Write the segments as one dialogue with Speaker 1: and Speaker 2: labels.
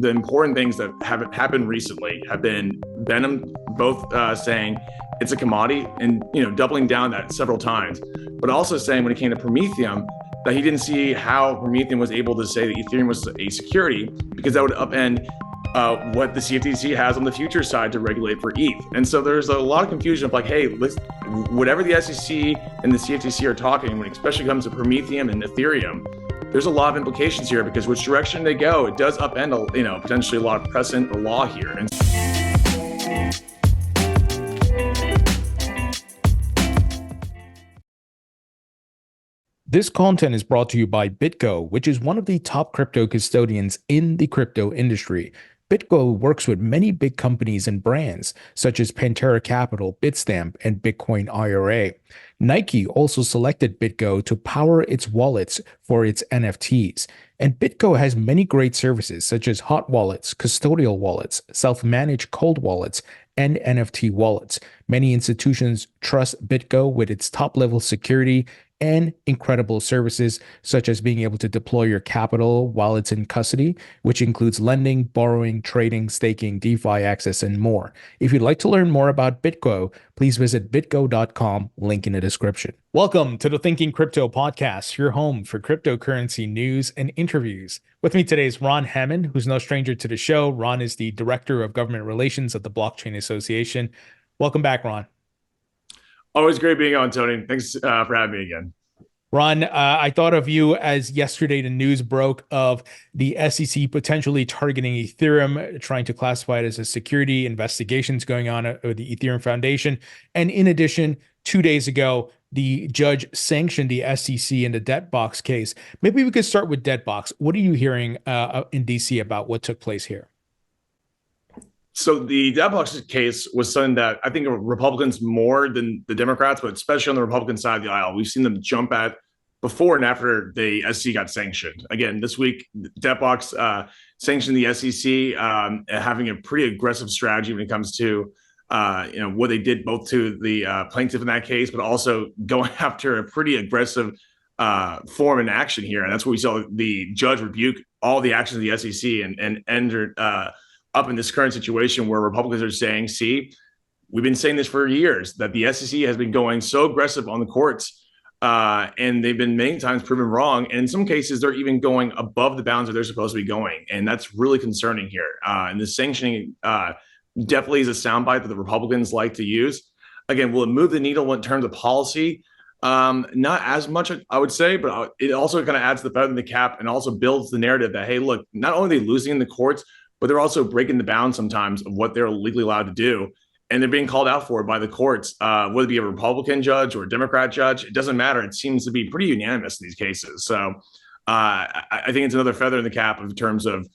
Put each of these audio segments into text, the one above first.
Speaker 1: the important things that have happened recently have been Benham both saying it's a commodity and doubling down that several times, but also saying when it came to Prometheum that he didn't see how Prometheum was able to say that Ethereum was a security because that would upend what the CFTC has on the future side to regulate for ETH. And so there's a lot of confusion of like, hey, whatever the SEC and the CFTC are talking, when it especially comes to Prometheum and Ethereum, there's a lot of implications here because which direction they go, it does upend, potentially a lot of precedent or law here. And
Speaker 2: this content is brought to you by BitGo, which is one of the top crypto custodians in the crypto industry. BitGo works with many big companies and brands such as Pantera Capital, Bitstamp, and Bitcoin IRA. Nike also selected BitGo to power its wallets for its NFTs. And BitGo has many great services such as hot wallets, custodial wallets, self-managed cold wallets, and NFT wallets. Many institutions trust BitGo with its top-level security and incredible services such as being able to deploy your capital while it's in custody, which includes lending, borrowing, trading, staking, DeFi access, and more. If you'd like to learn more about BitGo, please visit bitgo.com, link in the description. Welcome to the Thinking Crypto podcast, your home for cryptocurrency news and interviews. With me today is Ron Hammond, who's no stranger to the show. Ron is the Director of Government Relations at the Blockchain Association. Welcome back, Ron.
Speaker 1: Always great being on, Tony. Thanks for having me again.
Speaker 2: Ron, I thought of you as yesterday the news broke of the SEC potentially targeting Ethereum, trying to classify it as a security, investigations going on at the Ethereum Foundation. And in addition, 2 days ago, the judge sanctioned the SEC in the DebtBox case. Maybe we could start with DebtBox. What are you hearing in DC about what took place here?
Speaker 1: So the DebtBox case was something that I think Republicans more than the Democrats, but especially on the Republican side of the aisle, we've seen them jump at before and after the SEC got sanctioned. Again, this week, DebtBox sanctioned the SEC, having a pretty aggressive strategy when it comes to what they did both to the plaintiff in that case, but also going after a pretty aggressive form and action here. And that's what we saw the judge rebuke all the actions of the SEC and entered up in this current situation where Republicans are saying, see, we've been saying this for years, that the SEC has been going so aggressive on the courts, and they've been many times proven wrong. And in some cases, they're even going above the bounds that they're supposed to be going. And that's really concerning here. And the sanctioning definitely is a soundbite that the Republicans like to use. Again, will it move the needle in terms of policy? Not as much, I would say, but it also kind of adds the feather in the cap and also builds the narrative that, hey, look, not only are they losing in the courts, but they're also breaking the bounds sometimes of what they're legally allowed to do. And they're being called out for it by the courts, whether it be a Republican judge or a Democrat judge. It doesn't matter. It seems to be pretty unanimous in these cases. So I think it's another feather in the cap in terms of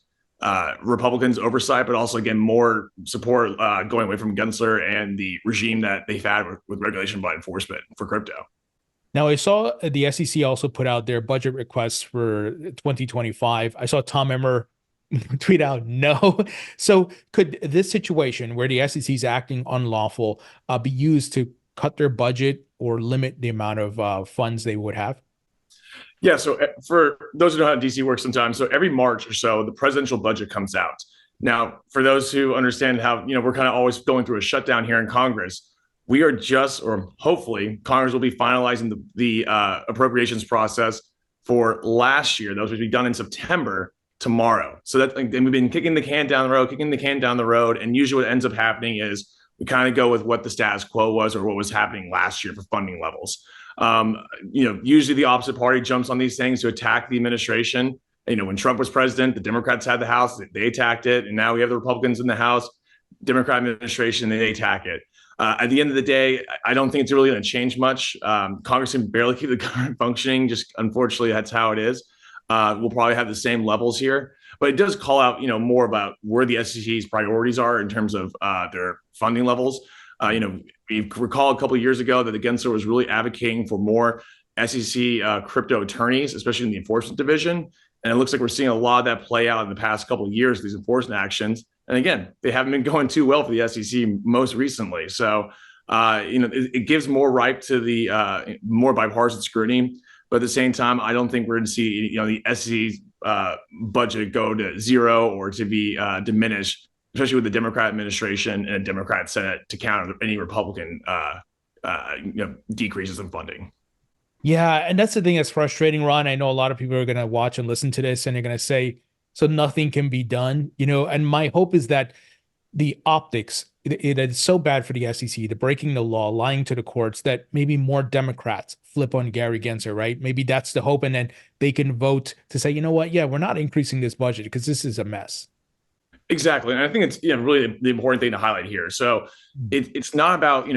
Speaker 1: Republicans' oversight, but also, again, more support going away from Gensler and the regime that they've had with regulation by enforcement for crypto.
Speaker 2: Now, I saw the SEC also put out their budget requests for 2025. I saw Tom Emmer tweet out no. So could this situation where the SEC is acting unlawful be used to cut their budget or limit the amount of funds they would have?
Speaker 1: Yeah. So for those who know how DC works sometimes, so every March or so, the presidential budget comes out. Now, for those who understand how, we're kind of always going through a shutdown here in Congress, we are just, or hopefully Congress will be finalizing the appropriations process for last year. Those will be done in September tomorrow. So that, and we've been kicking the can down the road. And usually what ends up happening is we kind of go with what the status quo was or what was happening last year for funding levels. Usually the opposite party jumps on these things to attack the administration. When Trump was president, the Democrats had the House, they attacked it. And now we have the Republicans in the House, Democrat administration, they attack it. At the end of the day, I don't think it's really going to change much. Congress can barely keep the government functioning. Just unfortunately, that's how it is. We'll probably have the same levels here, but it does call out, more about where the SEC's priorities are in terms of their funding levels. We recall a couple of years ago that the Gensler was really advocating for more SEC crypto attorneys, especially in the enforcement division. And it looks like we're seeing a lot of that play out in the past couple of years, these enforcement actions. And again, they haven't been going too well for the SEC most recently. So, it gives more right to the more bipartisan scrutiny. But at the same time, I don't think we're going to see, the SEC's budget go to zero or to be diminished, especially with the Democrat administration and a Democrat Senate to counter any Republican decreases in funding.
Speaker 2: Yeah, and that's the thing that's frustrating, Ron. I know a lot of people are going to watch and listen to this and they're going to say, so nothing can be done, and my hope is that the optics, it is so bad for the SEC, the breaking the law, lying to the courts, that maybe more Democrats flip on Gary Gensler, right? Maybe that's the hope. And then they can vote to say, you know what? Yeah, we're not increasing this budget because this is a mess.
Speaker 1: Exactly. And I think it's really the important thing to highlight here. So it's not about,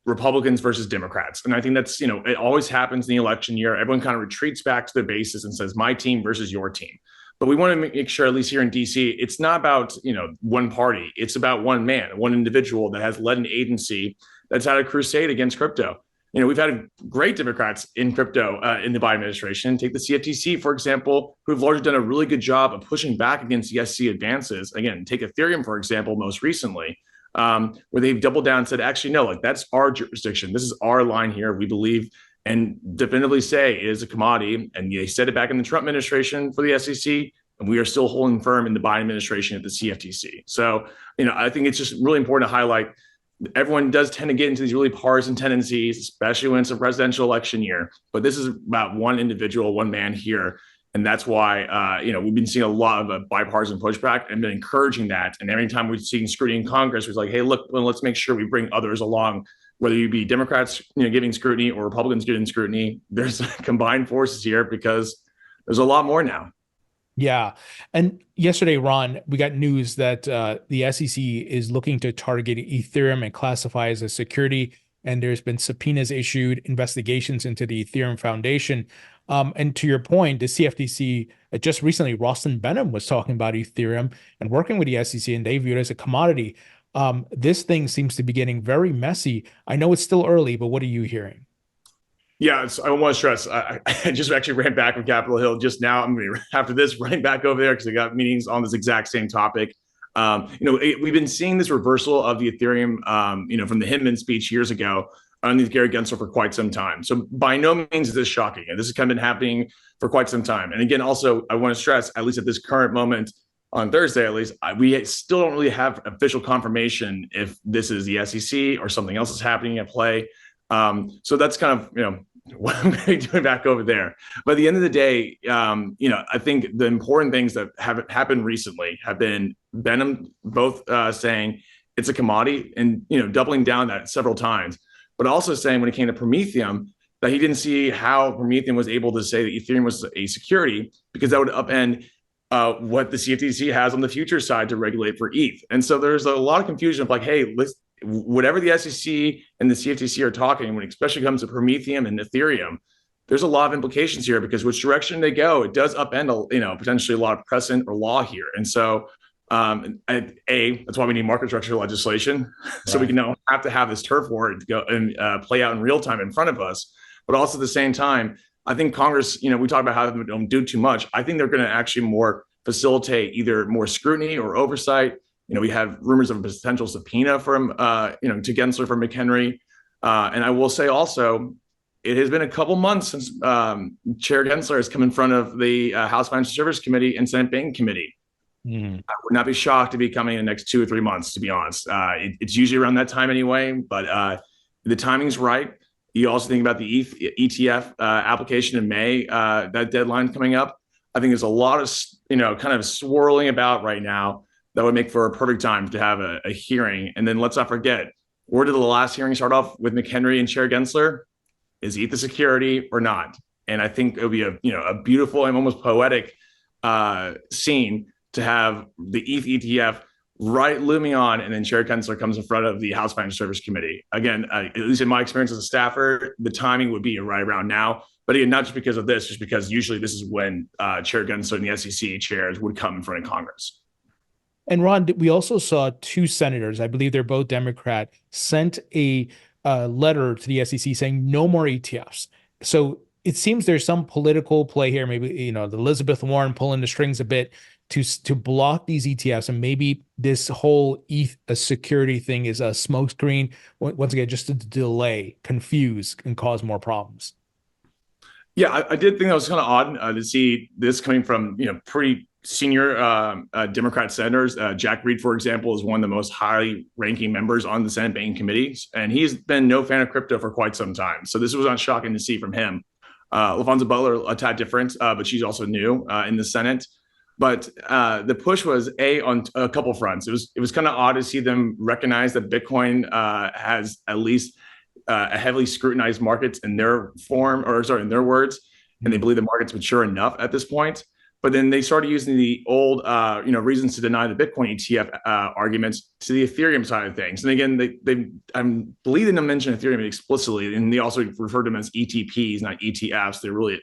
Speaker 1: Republicans versus Democrats. And I think that's, it always happens in the election year. Everyone kind of retreats back to their bases and says, my team versus your team. But we want to make sure, at least here in DC, it's not about, one party. It's about one man, one individual that has led an agency that's had a crusade against crypto. We've had great Democrats in crypto in the Biden administration. Take the CFTC, for example, who've largely done a really good job of pushing back against the SEC advances. Again, take Ethereum, for example, most recently, where they've doubled down and said, actually, no, that's our jurisdiction. This is our line here. We believe and definitively say it is a commodity. And they said it back in the Trump administration for the SEC. And we are still holding firm in the Biden administration at the CFTC. So, I think it's just really important to highlight everyone does tend to get into these really partisan tendencies, especially when it's a presidential election year. But this is about one individual, one man here. And that's why, we've been seeing a lot of bipartisan pushback and been encouraging that. And every time we've seen scrutiny in Congress, we're like, hey, look, well, let's make sure we bring others along, whether you be Democrats, giving scrutiny or Republicans giving scrutiny. There's combined forces here because there's a lot more now.
Speaker 2: Yeah. And yesterday, Ron, we got news that the SEC is looking to target Ethereum and classify as a security. And there's been subpoenas issued, investigations into the Ethereum Foundation. And to your point, the CFTC, just recently, Rostin Benham was talking about Ethereum and working with the SEC, and they view it as a commodity. This thing seems to be getting very messy. I know it's still early, but what are you hearing?
Speaker 1: Yeah, I want to stress, I just actually ran back from Capitol Hill just now. I'm going to, after this, running back over there because I got meetings on this exact same topic. We've been seeing this reversal of the Ethereum, from the Hinman speech years ago underneath Gary Gensler for quite some time. So by no means is this shocking. And this has kind of been happening for quite some time. And again, also, I want to stress, at least at this current moment, on Thursday, at least, we still don't really have official confirmation if this is the SEC or something else is happening at play. So that's kind of, what I'm going to be doing back over there. But at the end of the day, I think the important things that have happened recently have been Benham both saying it's a commodity and, doubling down that several times, but also saying when it came to Prometheum that he didn't see how Prometheum was able to say that Ethereum was a security because that would upend what the CFTC has on the future side to regulate for ETH. And so there's a lot of confusion of like, hey, whatever the SEC and the CFTC are talking, when it especially comes to Prometheum and Ethereum, there's a lot of implications here because which direction they go, it does upend, potentially a lot of precedent or law here. And so, that's why we need market structure legislation, so we can now have to have this turf war to go and play out in real time in front of us. But also at the same time, I think Congress, we talk about how they don't do too much. I think they're going to actually more facilitate either more scrutiny or oversight. We have rumors of a potential subpoena from, to Gensler from McHenry. And I will say also, it has been a couple months since Chair Gensler has come in front of the House Financial Services Committee and Senate Banking Committee. I would not be shocked to be coming in the next 2 or 3 months, to be honest. It's usually around that time anyway, but the timing's right. You also think about the ETF application in May, that deadline coming up. I think there's a lot of, kind of swirling about right now that would make for a perfect time to have a hearing. And then let's not forget, where did the last hearing start off with McHenry and Chair Gensler? Is ETH a security or not? And I think it would be a beautiful and almost poetic scene to have the ETH ETF right looming on, and then Chair Gensler comes in front of the House Financial Services Committee. Again, at least in my experience as a staffer, the timing would be right around now. But again, not just because of this, just because usually this is when Chair Gensler and the SEC chairs would come in front of Congress.
Speaker 2: And Ron, we also saw 2 senators, I believe they're both Democrat, sent a letter to the SEC saying no more ETFs. So it seems there's some political play here. Maybe, the Elizabeth Warren pulling the strings a bit to block these ETFs. And maybe this whole ETH security thing is a smokescreen, once again, just to delay, confuse, and cause more problems.
Speaker 1: Yeah, I did think that was kind of odd to see this coming from pretty senior Democrat senators. Jack Reed, for example, is one of the most highly ranking members on the Senate Banking Committees, and he's been no fan of crypto for quite some time. So this was not shocking to see from him. LaFonza Butler, a tad different, but she's also new in the Senate. But the push was on a couple fronts. It was kind of odd to see them recognize that Bitcoin has at least a heavily scrutinized markets in their form, or sorry, in their words, and they believe the market's mature enough at this point. But then they started using the old, reasons to deny the Bitcoin ETF arguments to the Ethereum side of things. And again, I believe they didn't mention Ethereum explicitly, and they also referred to them as ETPs, not ETFs. They're really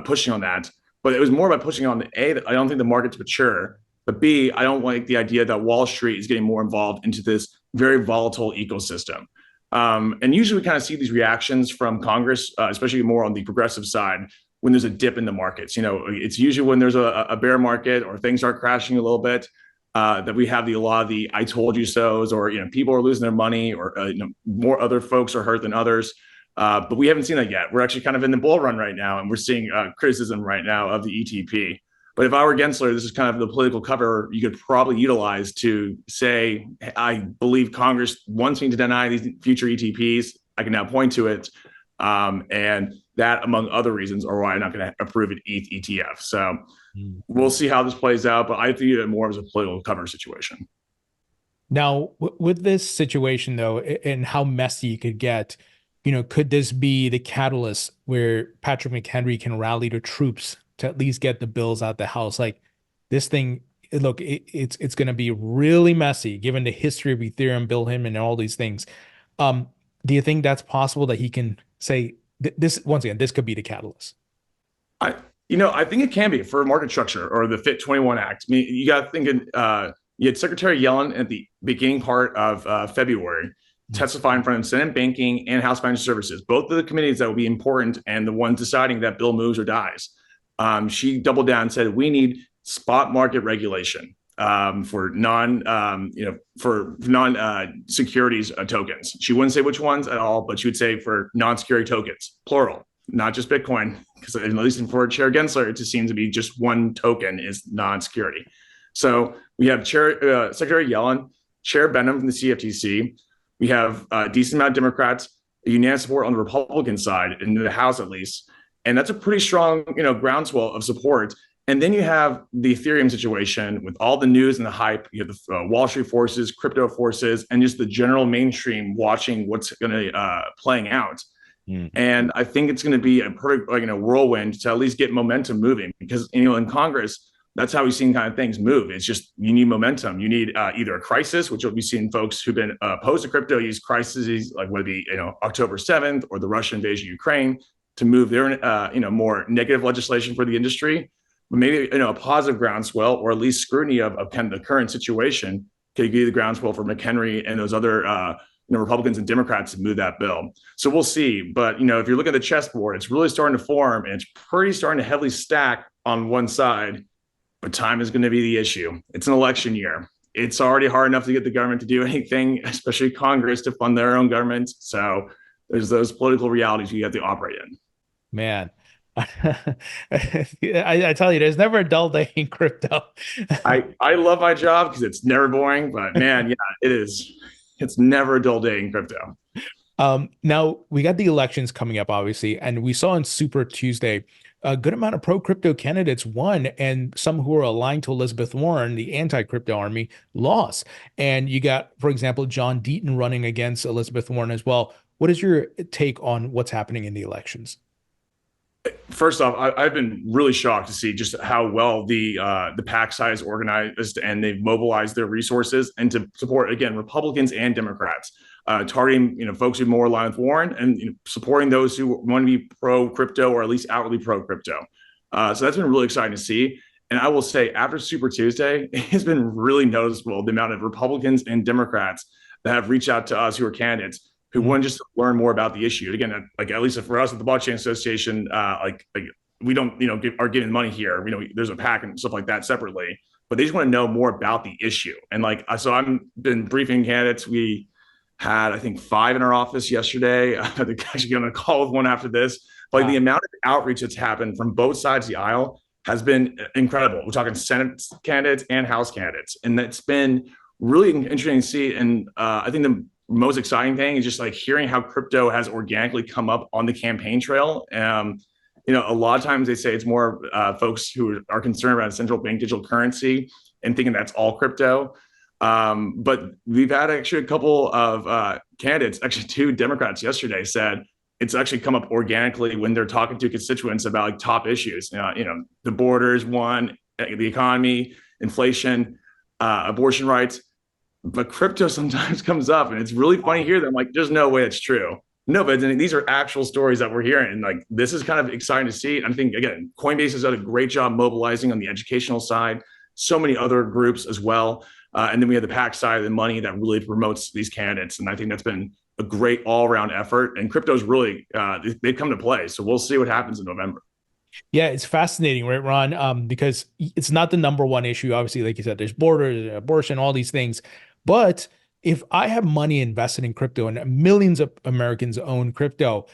Speaker 1: pushing on that. But it was more about pushing on A, that I don't think the market's mature, but B, I don't like the idea that Wall Street is getting more involved into this very volatile ecosystem. And usually we kind of see these reactions from Congress, especially more on the progressive side, when there's a dip in the markets. It's usually when there's a bear market or things start crashing a little bit, that we have a lot of the "I told you so's," or people are losing their money, or more other folks are hurt than others. But we haven't seen that yet. We're actually kind of in the bull run right now, and we're seeing criticism right now of the ETP. But if I were Gensler, this is kind of the political cover you could probably utilize to say, I believe Congress wants me to deny these future ETPs. I can now point to it. And that, among other reasons, are why I'm not going to approve an ETH ETF. So we'll see how this plays out. But I view it more as a political cover situation.
Speaker 2: Now, with this situation, though, and how messy it could get, could this be the catalyst where Patrick McHenry can rally the troops to at least get the bills out the house? Like this thing, look, it's going to be really messy given the history of Ethereum, Bill Hinman, and all these things. Do you think that's possible that he can say this once again? This could be the catalyst.
Speaker 1: I think it can be for market structure or the Fit 21 Act. I mean, you got to think you had Secretary Yellen at the beginning part of February testify in front of Senate Banking and House Financial Services, both of the committees that will be important and the ones deciding that bill moves or dies. She doubled down and said, we need spot market regulation for securities tokens. She wouldn't say which ones at all, but she would say for non-security tokens, plural, not just Bitcoin, because at least for Chair Gensler, it just seems to be just one token is non-security. So we have Secretary Yellen, Chair Benham from the CFTC. We have a decent amount of Democrats, unanimous support on the Republican side, in the House at least. And that's a pretty strong, groundswell of support. And then you have the Ethereum situation with all the news and the hype. You have the Wall Street forces, crypto forces, and just the general mainstream watching what's going to playing out. And I think it's going to be a perfect, whirlwind to at least get momentum moving, because in Congress, that's how we've seen kind of things move. It's just you need momentum. You need either a crisis, which we've seen folks who've been opposed to crypto use crises, like whether it be October 7th or the Russian invasion of Ukraine, to move their more negative legislation for the industry. But maybe a positive groundswell, or at least scrutiny of kind of the current situation, could give the groundswell for McHenry and those other Republicans and Democrats to move that bill. So we'll see. But if you're looking at the chessboard, it's really starting to form, and it's pretty starting to heavily stack on one side. But time is going to be the issue. It's an election year. It's already hard enough to get the government to do anything, especially Congress, to fund their own government. So there's those political realities you have to operate in.
Speaker 2: Man, I tell you, there's never a dull day in crypto.
Speaker 1: I love my job because it's never boring, but man, yeah, it is. It's never a dull day in crypto.
Speaker 2: Now we got the elections coming up, obviously, and we saw on Super Tuesday a good amount of pro-crypto candidates won, and some who are aligned to Elizabeth Warren, the anti-crypto army, lost. And you got, for example, John Deaton running against Elizabeth Warren as well. What is your take on what's happening in the elections?
Speaker 1: First off, I've been really shocked to see just how well the PAC side is organized, and they've mobilized their resources and to support, again, Republicans and Democrats, targeting folks who are more aligned with Warren, and supporting those who want to be pro crypto, or at least outwardly pro crypto. So that's been really exciting to see. And I will say, after Super Tuesday, it's been really noticeable the amount of Republicans and Democrats that have reached out to us who are candidates, who want just to learn more about the issue. Again, like at least for us at the Blockchain Association, we don't, are giving money here. There's a PAC and stuff like that separately, but they just want to know more about the issue. And so I've been briefing candidates. We had, I think, 5 in our office yesterday. I'm actually going to call with one after this. But like the amount of outreach that's happened from both sides of the aisle has been incredible. We're talking Senate candidates and House candidates, and that's been really interesting to see. And I think the most exciting thing is just like hearing how crypto has organically come up on the campaign trail. A lot of times they say it's more folks who are concerned about central bank digital currency and thinking that's all crypto. But we've had actually a couple of candidates, actually 2 Democrats yesterday said it's actually come up organically when they're talking to constituents about like top issues. The borders, one, the economy, inflation, abortion rights. But crypto sometimes comes up, and it's really funny to hear them. Like, there's no way it's true. No, but these are actual stories that we're hearing. And like, this is kind of exciting to see. I think, again, Coinbase has done a great job mobilizing on the educational side, so many other groups as well. And then we have the PAC side of the money that really promotes these candidates. And I think that's been a great all around effort. And crypto's really, they've come to play. So we'll see what happens in November.
Speaker 2: Yeah, it's fascinating, right, Ron? Because it's not the number one issue. Obviously, like you said, there's borders, abortion, all these things. But if I have money invested in crypto and millions of Americans own crypto,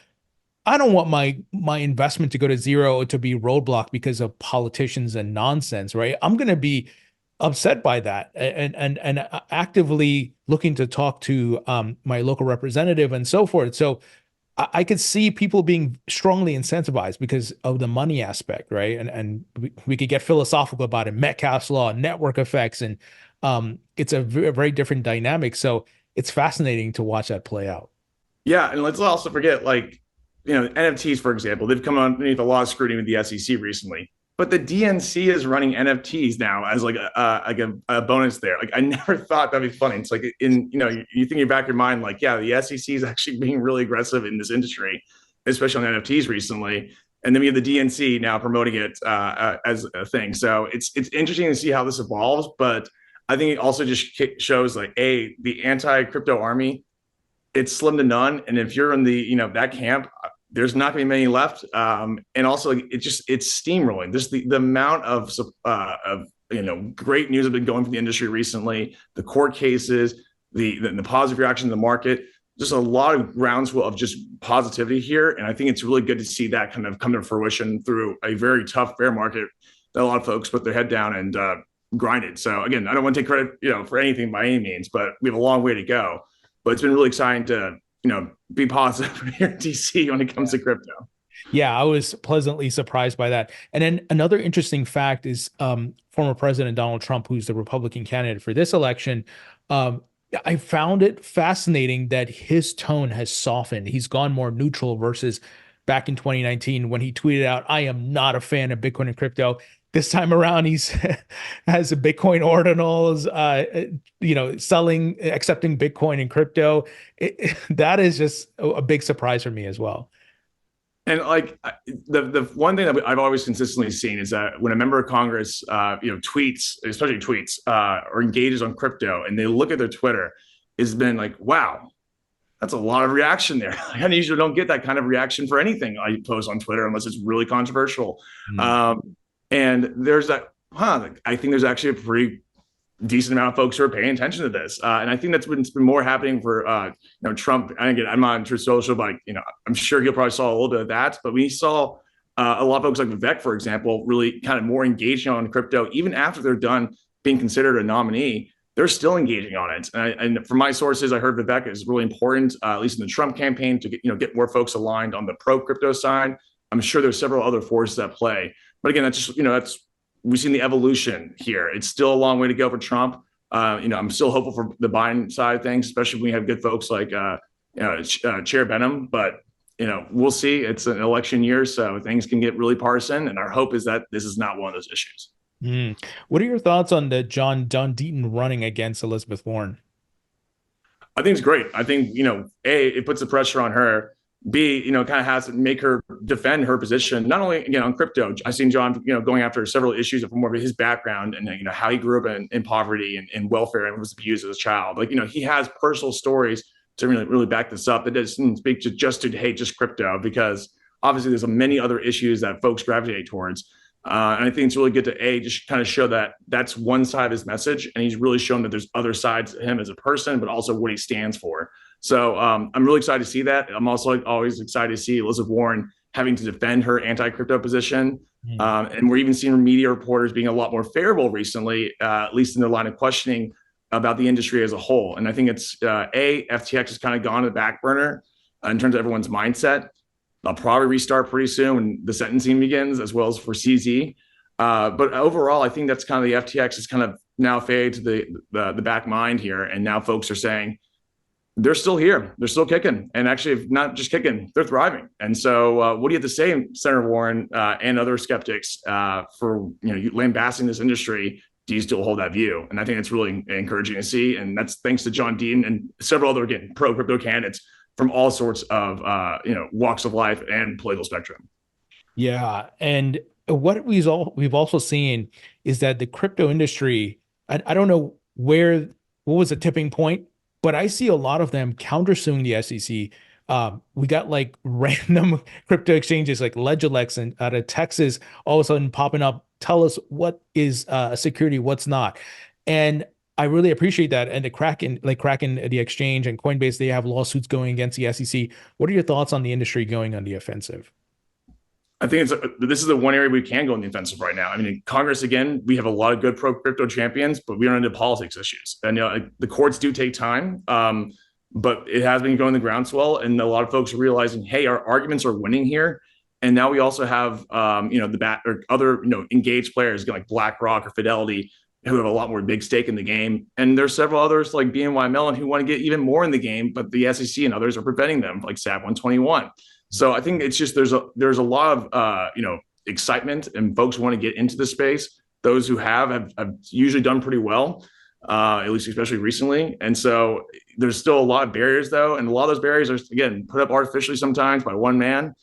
Speaker 2: I don't want my investment to go to zero or to be roadblocked because of politicians and nonsense, right? I'm going to be upset by that and actively looking to talk to my local representative and so forth. So I could see people being strongly incentivized because of the money aspect, right? And we could get philosophical about it, Metcalfe's law, network effects, and it's a very different dynamic. So it's fascinating to watch that play out.
Speaker 1: Yeah, and let's also forget, like, NFTs, for example, they've come underneath a lot of scrutiny with the SEC recently. But the DNC is running NFTs now as like a bonus there. Like, I never thought that'd be funny. It's like you think in the back of your mind, like, yeah, the SEC is actually being really aggressive in this industry, especially on NFTs recently. And then we have the DNC now promoting it as a thing. So it's interesting to see how this evolves. But I think it also just shows like the anti-crypto army, it's slim to none. And if you're in the that camp, there's not going to be many left. And also it's steamrolling. There's the amount of great news have been going from the industry recently, the court cases, the positive reaction to the market, just a lot of groundswell of just positivity here. And I think it's really good to see that kind of come to fruition through a very tough bear market that a lot of folks put their head down and grinded. So again, I don't want to take credit, for anything by any means, but we have a long way to go. But it's been really exciting to be positive here in DC when it comes to crypto.
Speaker 2: Yeah, I was pleasantly surprised by that. And then another interesting fact is former President Donald Trump, who's the Republican candidate for this election, I found it fascinating that his tone has softened. He's gone more neutral versus back in 2019 when he tweeted out, "I am not a fan of Bitcoin and crypto." This time around, he's has a Bitcoin ordinals, accepting Bitcoin and crypto. That is just a big surprise for me as well.
Speaker 1: And like the one thing that I've always consistently seen is that when a member of Congress, tweets, especially tweets, or engages on crypto, and they look at their Twitter, it's been like, wow, that's a lot of reaction there. I usually don't get that kind of reaction for anything I post on Twitter unless it's really controversial. And there's that, I think there's actually a pretty decent amount of folks who are paying attention to this. And I think that's been more happening for, Trump. And again, I'm on Truth Social, but, I'm sure he'll probably saw a little bit of that. But we saw a lot of folks like Vivek, for example, really kind of more engaging on crypto, even after they're done being considered a nominee. They're still engaging on it. And from my sources, I heard Vivek is really important, at least in the Trump campaign, to get more folks aligned on the pro crypto side. I'm sure there's several other forces at play. But again, that's just, we've seen the evolution here. It's still a long way to go for Trump. I'm still hopeful for the Biden side of things, especially when we have good folks like Chair Benham. But, we'll see. It's an election year, so things can get really partisan. And our hope is that this is not one of those issues.
Speaker 2: What are your thoughts on the John Deaton running against Elizabeth Warren?
Speaker 1: I think it's great. I think, A, it puts the pressure on her. B, kind of has to make her defend her position, not only, again, on crypto. I've seen John, going after several issues from more of his background and, how he grew up in poverty and welfare and was abused as a child. Like, he has personal stories to really back this up. That doesn't speak to just crypto, because obviously there's many other issues that folks gravitate towards. And I think it's really good to just kind of show that that's one side of his message. And he's really shown that there's other sides to him as a person, but also what he stands for. So I'm really excited to see that. I'm also always excited to see Elizabeth Warren having to defend her anti-crypto position.
Speaker 2: Mm.
Speaker 1: And we're even seeing media reporters being a lot more favorable recently, at least in their line of questioning about the industry as a whole. And I think it's FTX has kind of gone to the back burner in terms of everyone's mindset. They'll probably restart pretty soon when the sentencing begins, as well as for CZ. But overall, I think that's kind of the FTX is kind of now faded to the back mind here, and now folks are saying they're still here, they're still kicking, and actually, if not just kicking, they're thriving. And so, what do you have to say, Senator Warren and other skeptics, for lambasting this industry? Do you still hold that view? And I think it's really encouraging to see, and that's thanks to John Dean and several other pro crypto candidates from all sorts of walks of life and political spectrum.
Speaker 2: Yeah, and what we've also seen is that the crypto industry, I don't know what was the tipping point, but I see a lot of them countersuing the SEC. We got like random crypto exchanges like Ledgerlex and out of Texas all of a sudden popping up. Tell us what is a security, what's not. And I really appreciate that. And the Kraken, the exchange, and Coinbase, they have lawsuits going against the SEC. What are your thoughts on the industry going on the offensive?
Speaker 1: I think this is the one area we can go on the offensive right now. I mean, in Congress, again, we have a lot of good pro crypto champions, but we run into politics issues. And the courts do take time, but it has been going the groundswell, and a lot of folks are realizing, hey, our arguments are winning here. And now we also have, or other, engaged players like BlackRock or Fidelity who have a lot more big stake in the game. And there's several others like BNY Mellon who want to get even more in the game, but the SEC and others are preventing them, like SAB 121. So I think it's just there's a lot of excitement, and folks want to get into the space. Those who have usually done pretty well, at least especially recently. And so there's still a lot of barriers though, and a lot of those barriers are again put up artificially sometimes by one man.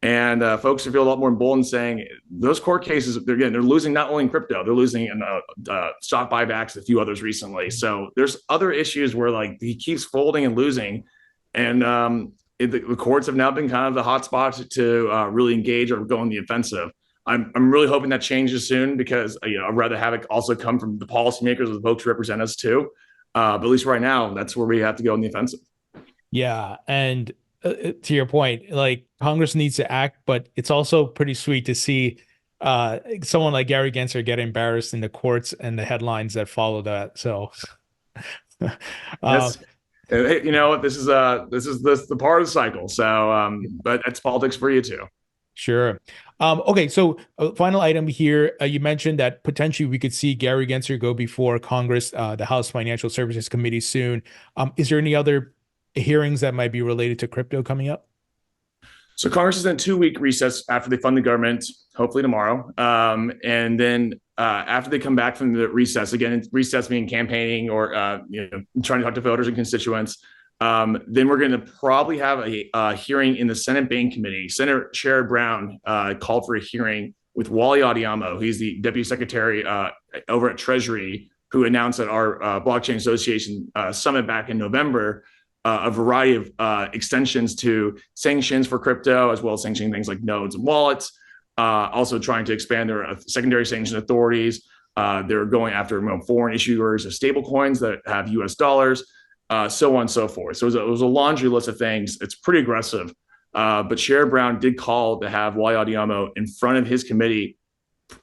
Speaker 1: And folks feel a lot more emboldened saying those court cases, they're losing not only in crypto, they're losing in stock buybacks, a few others recently. So there's other issues where like he keeps folding and losing, and the courts have now been kind of the hot spot to really engage or go on the offensive. I'm really hoping that changes soon, because I'd rather have it also come from the policymakers, the folks who represent us too. But at least right now, that's where we have to go on the offensive.
Speaker 2: Yeah, and to your point, like Congress needs to act, but it's also pretty sweet to see someone like Gary Gensler get embarrassed in the courts and the headlines that follow that. So,
Speaker 1: yes. Hey, this is the part of the cycle. So, but it's politics for you too.
Speaker 2: Sure. Okay, so final item here. You mentioned that potentially we could see Gary Gensler go before Congress, the House Financial Services Committee soon. Is there any other hearings that might be related to crypto coming up?
Speaker 1: So Congress is in a 2-week recess after they fund the government, hopefully tomorrow. And then after they come back from the recess, again, recess meaning campaigning or trying to talk to voters and constituents, then we're going to probably have a hearing in the Senate Bank Committee. Senator Sherrod Brown called for a hearing with Wally Adeyemo. He's the Deputy Secretary over at Treasury, who announced at our Blockchain Association Summit back in November a variety of extensions to sanctions for crypto, as well as sanctioning things like nodes and wallets. Also trying to expand their secondary sanction authorities. They're going after foreign issuers of stable coins that have US dollars, so on and so forth. So it was a laundry list of things. It's pretty aggressive. But Sherrod Brown did call to have Wally Adeyemo in front of his committee.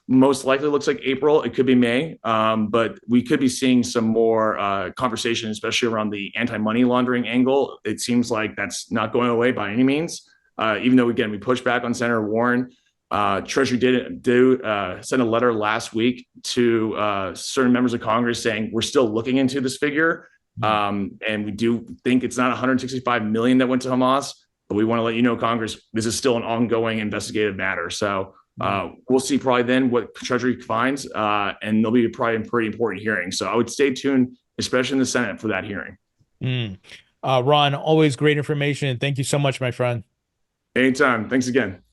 Speaker 1: Most likely looks like April. It could be May, but we could be seeing some more conversation, especially around the anti-money laundering angle. It seems like that's not going away by any means, even though, again, we pushed back on Senator Warren. Treasury did send a letter last week to certain members of Congress saying we're still looking into this figure, and we do think it's not 165 million that went to Hamas, but we want to let you know, Congress, this is still an ongoing investigative matter. So we'll see probably then what Treasury finds, and there'll be probably a pretty important hearing. So I would stay tuned, especially in the Senate, for that hearing.
Speaker 2: Ron, always great information. Thank you so much, my friend.
Speaker 1: Anytime. Thanks again.